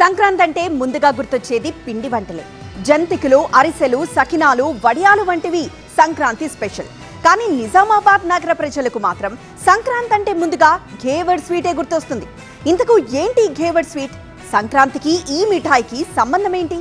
సంక్రాంతి అంటే ముందుగా గుర్తొచ్చేది పిండి వంటలే. జంతికలు, అరిసెలు, సకినాలు, వడియాలు వంటివి సంక్రాంతి స్పెషల్. కానీ నిజామాబాద్ నగర ప్రజలకు మాత్రం సంక్రాంతి అంటే ముందుగా ఘేవర్ స్వీటే గుర్తొస్తుంది. ఇంతకు ఏంటి ఘేవర్ స్వీట్? సంక్రాంతికి ఈ మిఠాయికి సంబంధం ఏంటి?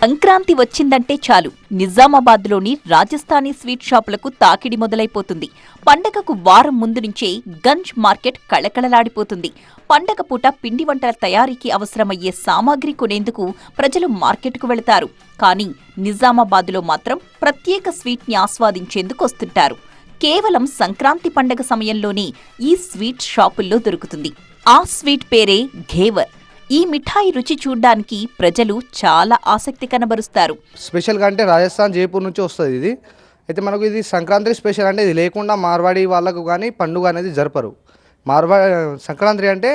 సంక్రాంతి వచ్చిందంటే చాలు నిజామాబాద్లోని రాజస్థానీ స్వీట్ షాపులకు తాకిడి మొదలైపోతుంది. పండగకు వారం ముందు నుంచే గంజ్ మార్కెట్ కళకళలాడిపోతుంది. పండగ పూట పిండి వంటల తయారీకి అవసరమయ్యే సామాగ్రి కొనేందుకు ప్రజలు మార్కెట్కు వెళతారు. కానీ నిజామాబాద్లో మాత్రం ప్రత్యేక స్వీట్ని ఆస్వాదించేందుకు వస్తుంటారు. కేవలం సంక్రాంతి పండగ సమయంలోనే ఈ స్వీట్ షాపుల్లో దొరుకుతుంది. ఆ స్వీట్ పేరే ఘేవర్. ఈ మిఠాయి రుచి చూడ్డానికి ప్రజలు చాలా ఆసక్తి కనబరుస్తారు. స్పెషల్గా అంటే రాజస్థాన్ జైపూర్ నుంచి వస్తుంది ఇది. అయితే మనకు ఇది సంక్రాంతి స్పెషల్ అంటే ఇది లేకుండా మార్వాడి వాళ్ళకు కానీ పండుగ అనేది జరపరు. సంక్రాంతి అంటే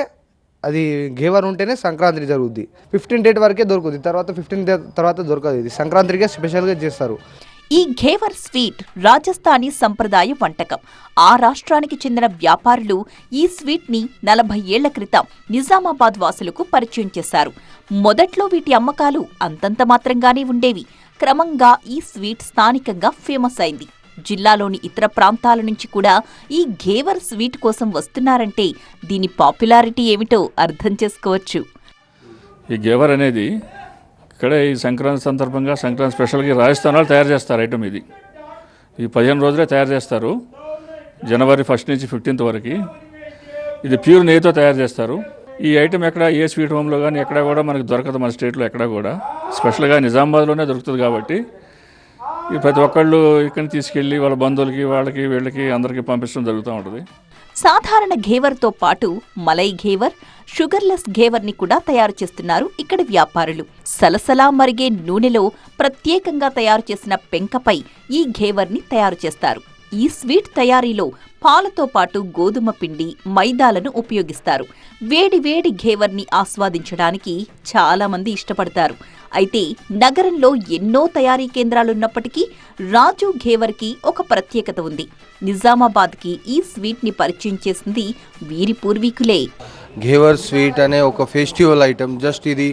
అది ఘేవర్ ఉంటేనే సంక్రాంతి జరుగుద్ది. 15 డేట్ వరకే దొరుకుతుంది, తర్వాత 15 డేట్ తర్వాత దొరకదు. ఇది సంక్రాంతికే స్పెషల్గా చేస్తారు. ఈ ఘేవర్ స్వీట్ రాజస్థానీ సంప్రదాయ వంటకం. ఆ రాష్ట్రానికి చెందిన వ్యాపారులు ఈ స్వీట్ ని 40 ఏళ్ల క్రితం నిజామాబాద్ వాసులకు పరిచయం చేశారు. మొదట్లో వీటి అమ్మకాలు అంతంత మాత్రంగానే ఉండేవి. క్రమంగా ఈ స్వీట్ స్థానికంగా ఫేమస్ అయింది. జిల్లాలోని ఇతర ప్రాంతాల నుంచి కూడా ఈ ఘేవర్ స్వీట్ కోసం వస్తున్నారంటే దీని పాపులారిటీ ఏమిటో అర్థం చేసుకోవచ్చు. ఈ ఘేవర్ అనేది ఇక్కడ ఈ సంక్రాంతి సందర్భంగా సంక్రాంతి స్పెషల్గా రాజస్థాన్ వాళ్ళు తయారు చేస్తారు. ఐటమ్ ఇది 15 రోజులే తయారు చేస్తారు. జనవరి 1 నుంచి 15 వరకు ఇది ప్యూర్ నెయ్యితో తయారు చేస్తారు. ఈ ఐటమ్ ఎక్కడ ఏ స్వీట్ హోమ్లో కానీ ఎక్కడ కూడా మనకు దొరకదు. మన స్టేట్లో ఎక్కడ కూడా స్పెషల్గా నిజామాబాద్లోనే దొరుకుతుంది. కాబట్టి ఈ ప్రతి ఒక్కళ్ళు ఇక్కడిని తీసుకెళ్ళి వాళ్ళ బంధువులకి వాళ్ళకి వీళ్ళకి అందరికీ పంపించడం జరుగుతూ ఉంటుంది. సాధారణ ఘేవర్తో పాటు మలై ఘేవర్, షుగర్లెస్ ఘేవర్ని కూడా తయారు చేస్తున్నారు ఇక్కడి వ్యాపారులు. సలసలా మరిగే నూనెలో ప్రత్యేకంగా తయారు చేసిన పెంకపై ఈ ఘేవర్ని తయారు చేస్తారు. ఈ స్వీట్ తయారీలో పాలతో పాటు గోధుమ పిండి, మైదాలను ఉపయోగిస్తారు. వేడి వేడి ఘేవర్ని ఆస్వాదించడానికి చాలా మంది ఇష్టపడతారు. అయితే నగరంలో ఎన్నో తయారీ కేంద్రాలున్నప్పటికీ రాజు ఘేవర్కి ఒక ప్రత్యేకత ఉంది. నిజామాబాద్కి ఈ స్వీట్ని పరిచయం చేసింది వీరి పూర్వీకులే. ఘేవర్ స్వీట్ అనే ఒక ఫెస్టివల్ ఐటమ్. జస్ట్ ఇది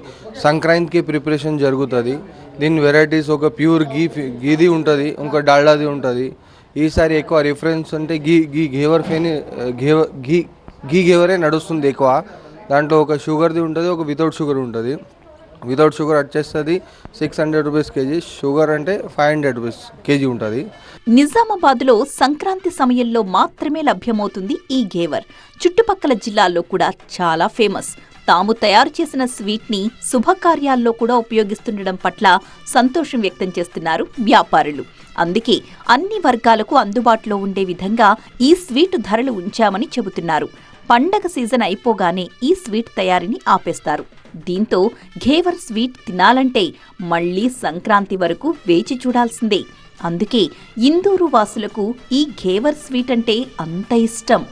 సంక్రాంతికి ప్రిపరేషన్ జరుగుతుంది. దీని వెరైటీస్ ఒక ప్యూర్ గీది ఉంటుంది, ఇంకా డాల్డాది ఉంటుంది. ఈసారి ఎక్కువ రిఫరెన్స్ అంటే ఘేవర్ ఘేవరే నడుస్తుంది ఎక్కువ. దాంట్లో ఒక షుగర్ది ఉంటుంది, ఒక వితౌట్ షుగర్ ఉంటుంది. వితౌట్ షుగర్ వచ్చేస్తుంది 600 రూపీస్ కేజీ. షుగర్ అంటే 500 రూపీస్ కేజీ ఉంటుంది. నిజామాబాద్లో సంక్రాంతి సమయంలో మాత్రమే లభ్యమవుతుంది ఈ ఘేవర్. చుట్టుపక్కల జిల్లాల్లో కూడా చాలా ఫేమస్. తాము తయారు చేసిన స్వీట్ని శుభకార్యాల్లో కూడా ఉపయోగిస్తుండడం పట్ల సంతోషం వ్యక్తం చేస్తున్నారు వ్యాపారులు. అందుకే అన్ని వర్గాలకు అందుబాటులో ఉండే విధంగా ఈ స్వీట్ ధరలు ఉంచామని చెబుతున్నారు. పండగ సీజన్ అయిపోగానే ఈ స్వీట్ తయారీని ఆపేస్తారు. దీంతో ఘేవర్ స్వీట్ తినాలంటే మళ్లీ సంక్రాంతి వరకు వేచి చూడాల్సిందే. అందుకే ఇందూరు వాసులకు ఈ ఘేవర్ స్వీట్ అంటే అంత ఇష్టం.